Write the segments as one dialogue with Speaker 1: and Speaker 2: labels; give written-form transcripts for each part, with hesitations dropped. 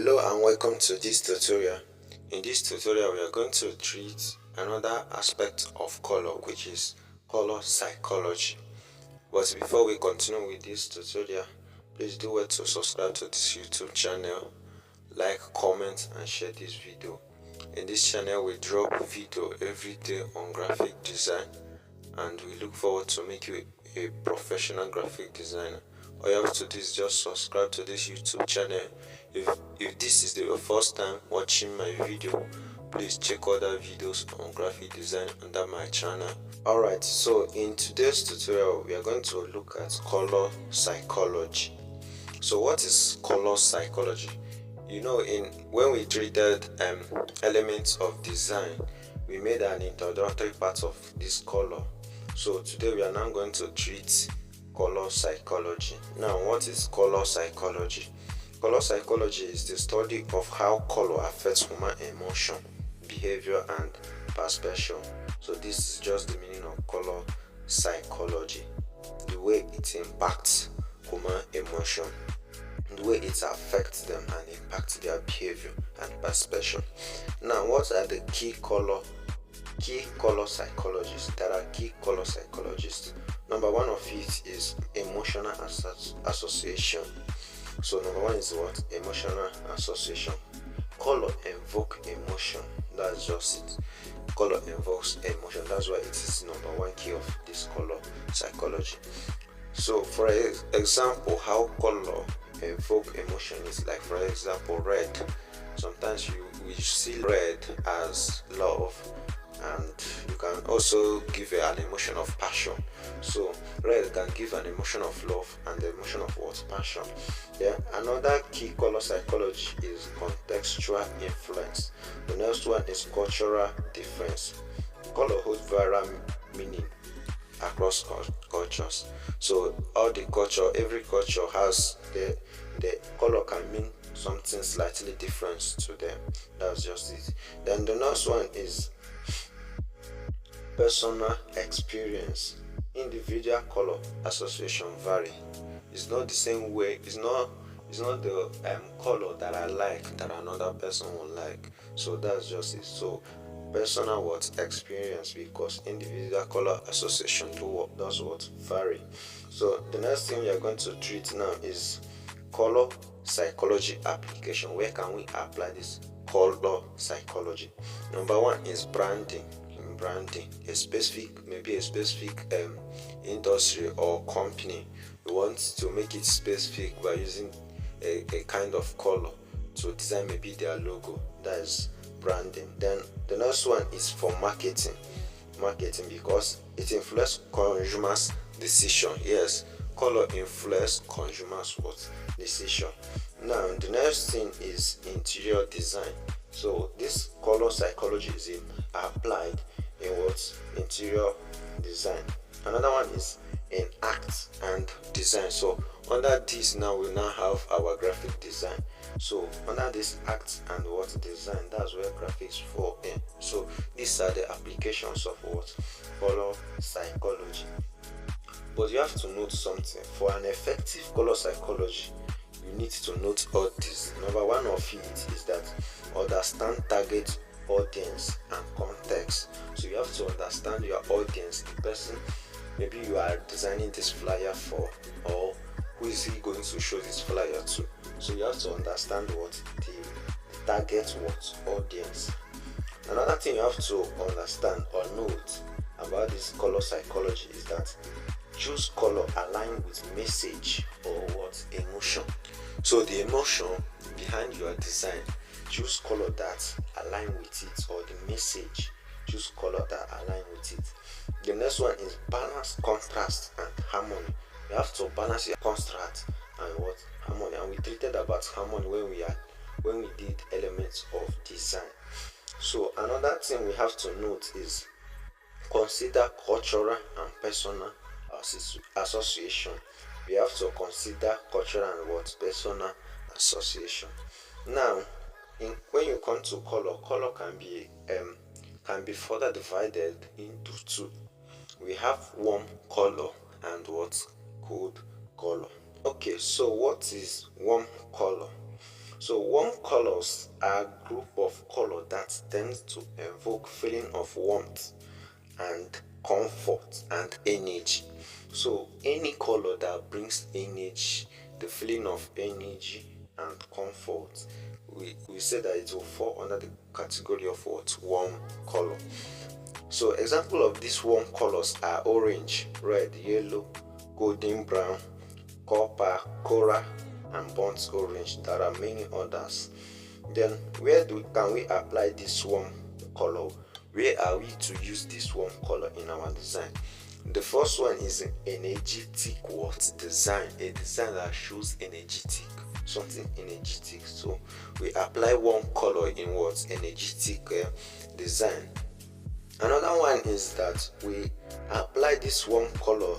Speaker 1: Hello and welcome to this tutorial. In this tutorial we are going to treat another aspect of color, which is color psychology. But before we continue with this tutorial, please do well to subscribe to this YouTube channel, like, comment and share this video. In this channel we drop video every day on graphic design, and we look forward to make you a professional graphic designer. All you have to do is just subscribe to this YouTube channel. If this is your first time watching my video, please check other videos on graphic design under my channel. Alright, so in today's tutorial we are going to look at color psychology. So what is color psychology? When we treated elements of design, we made an introductory part of this color. So today we are now going to treat color psychology. Now, what is color psychology? Color psychology is the study of how color affects human emotion, behavior and perception. So this is just the meaning of color psychology. The way it impacts human emotion, the way it affects them and impacts their behavior and perception. Now, what are the key color psychologists? There are key color psychologists. Number one of it is emotional association. So number one is what? Emotional association. Color evoke emotion. That's just it. Color evokes emotion. That's why it is number one key of this color psychology. So for example, how color evoke emotion is like, for example, red. Sometimes we see red as love, and you can also give an emotion of passion. So red can give an emotion of love and the emotion of what? Passion. Yeah. Another key color psychology is contextual influence. The next one is cultural difference. Color holds various meaning across cultures. So every culture has the color can mean something slightly different to them. That's just it. Then the next one is personal experience. Individual color association vary. It's not the same way. It's not the color that I like that another person will like. So that's just it. So personal experience, because individual color association does vary. So the next thing we are going to treat now is color psychology application. Where can we apply this color psychology? Number one is branding. A specific industry or company, we want to make it specific by using a kind of color to design maybe their logo. That is branding. Then the next one is for marketing, because it influences consumers' decision. Yes, color influence consumers' decision. Now the next thing is interior design. So this color psychology is applied in interior design. Another one is in art and design. So under this now we now have our graphic design. So under this art and design, that's where graphics fall in. So these are the applications of color psychology. But you have to note something. For an effective color psychology, you need to note all this. Number one of it is that understand target audience and context. So you have to understand your audience, the person maybe you are designing this flyer for, or who is he going to show this flyer to. So you have to understand the target audience. Another thing you have to understand or note about this color psychology is that choose color aligned with message or emotion. So the emotion behind your design, choose color that align with it, or the message, choose color that align with it. The next one is balance contrast and harmony. You have to balance your contrast and harmony. And we treated about harmony when we did elements of design. So another thing we have to note is consider cultural and personal association. We have to consider cultural and personal association. Now, when you come to color can be further divided into two. We have warm color and cold color. Okay, so what is warm color? So warm colors are a group of color that tends to evoke feeling of warmth and comfort and energy. So any color that brings energy, the feeling of energy and comfort, we say that it will fall under the category of what? Warm color. So example of these warm colors are orange, red, yellow, golden brown, copper, coral, and burnt orange. There are many others. Then where can we apply this warm color? Where are we to use this warm color in our design? The first one is an energetic what? Design. A design that shows energetic, something energetic. So we apply warm color in what? Energetic design. Another one is that we apply this warm color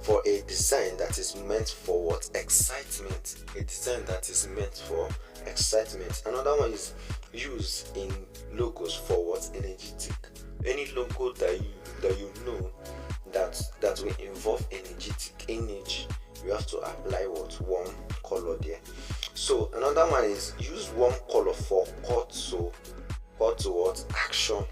Speaker 1: for a design that is meant for what? Excitement. A design that is meant for excitement. Another one is used in logos for what? Energetic. Any logo that you know that will involve energetic energy, you have to apply what? Warm color there. So another one is use warm color for call to what? Action.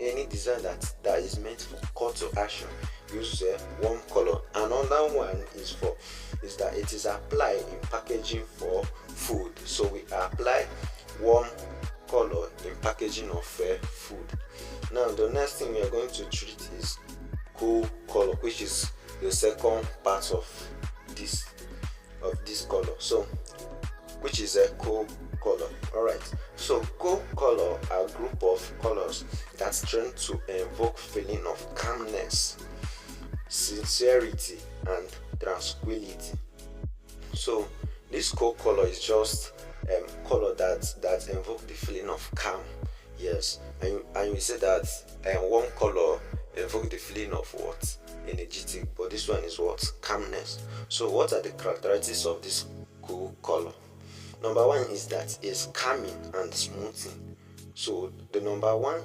Speaker 1: Any design that is meant for call to action, use a warm color. Another one is that it is applied in packaging for food. So we apply warm color in packaging of food. Now the next thing we are going to treat is cool color, which is the second part of this color. So which is a cool color. Alright, so cool color are a group of colors that tend to evoke feeling of calmness, sincerity, and tranquility. So this cool color is just color that evoke the feeling of calm. Yes, and we say that one color evoke the feeling of what? Energetic, but this one is what? Calmness. So what are the characteristics of this cool color? Number one is that it's calming and smoothing. So the number one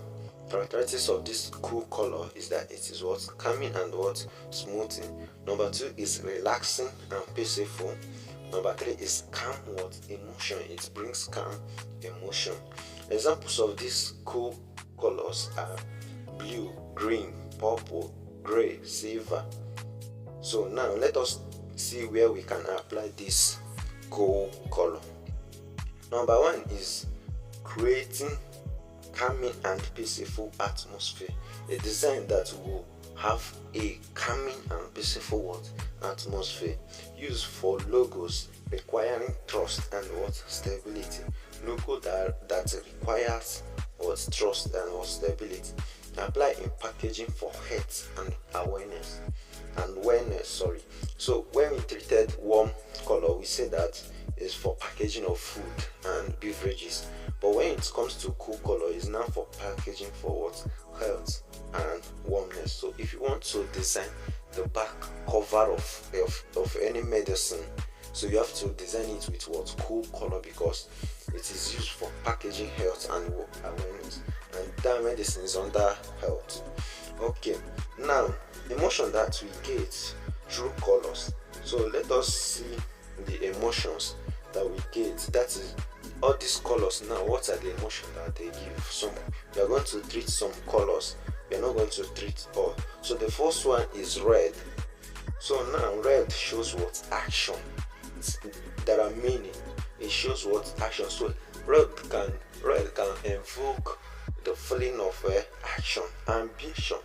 Speaker 1: characteristics of this cool color is that it is what? Calming and what? Smoothing. Number two is relaxing and peaceful. Number three is calm what? Emotion. It brings calm emotion. Examples of these cool colors are blue, green, purple, gray, silver. So now let us see where we can apply this cool color. Number one is creating calming and peaceful atmosphere. A design that will have a calming and peaceful what? Atmosphere. Used for logos requiring trust and what? Stability. Logo that requires what? Trust and what? Stability. Apply in packaging for health and awareness. So when we treated warm color, we say that is for packaging of food and beverages. But when it comes to cool color, it's now for packaging for what? Health and warmness. So if you want to design the back cover of any medicine, so you have to design it with what? Cool color, because it is used for packaging health and awareness, and that medicine is under health. Okay, now emotion that we get through colors. So let us see the emotions that we get. That is all these colors. Now what are the emotions that they give? Some we are going to treat some colors, we are not going to treat all. So the first one is red. So now red shows what? Action. There are many. It shows what? Action. So red can evoke the feeling of action, ambition,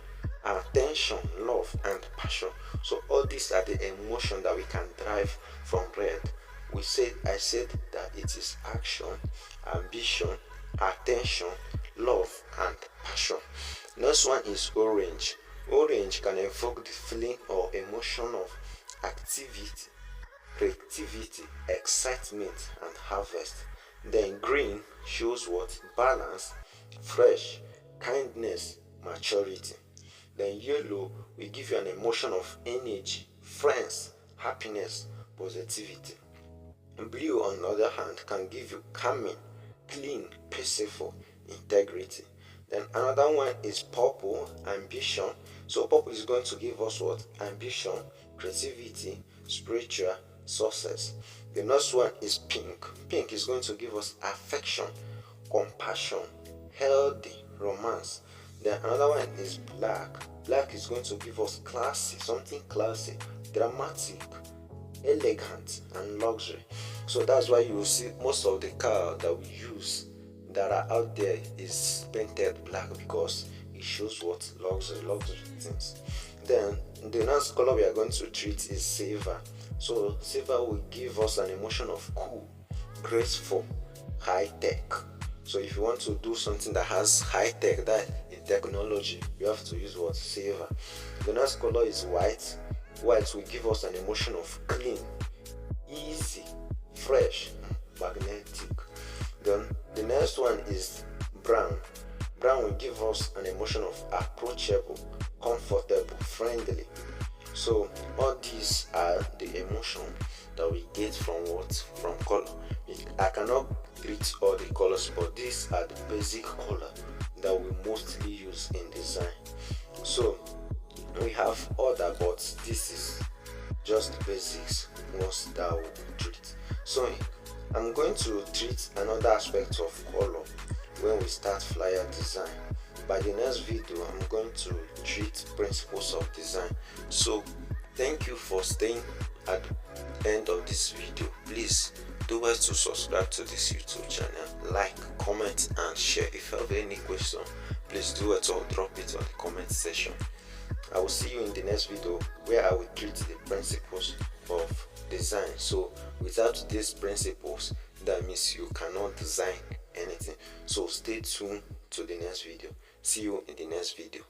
Speaker 1: attention, love, and passion. So all these are the emotions that we can derive from red. I said that it is action, ambition, attention, love, and passion. Next one is orange. Orange can evoke the feeling or emotion of activity, creativity, excitement, and harvest. Then green shows what? Balance, fresh, kindness, maturity. Then yellow will give you an emotion of energy, friends, happiness, positivity. Blue, on the other hand, can give you calming, clean, peaceful, integrity. Then another one is purple, ambition. So purple is going to give us what? Ambition, creativity, spiritual, success. The next one is pink. Pink is going to give us affection, compassion, healthy, romance. Then another one is black. Black is going to give us classy, something classy, dramatic, elegant, and luxury. So that's why you will see most of the car that we use that are out there is painted black, because it shows what luxury things. Then the next color we are going to treat is silver. So silver will give us an emotion of cool, graceful, high tech. So if you want to do something that has high tech, that in technology, you have to use what? Silver. The next color is white. White will give us an emotion of clean, easy, fresh, magnetic. Then the next one is brown. Brown will give us an emotion of approachable, comfortable, friendly. So all these are the emotion that we get from what? From color. I cannot treat all the colors, but these are the basic color that we mostly use in design. So we have other, but this is just the basics ones that we treat. So I'm going to treat another aspect of color when we start flyer design. By the next video, I'm going to treat principles of design. So thank you for staying at the end of this video. Please do well to subscribe to this YouTube channel, like, comment, and share. If you have any question, please do it or drop it on the comment section. I will see you in the next video, where I will treat the principles of design. So without these principles, that means you cannot design anything. So stay tuned to the next video. See you in the next video.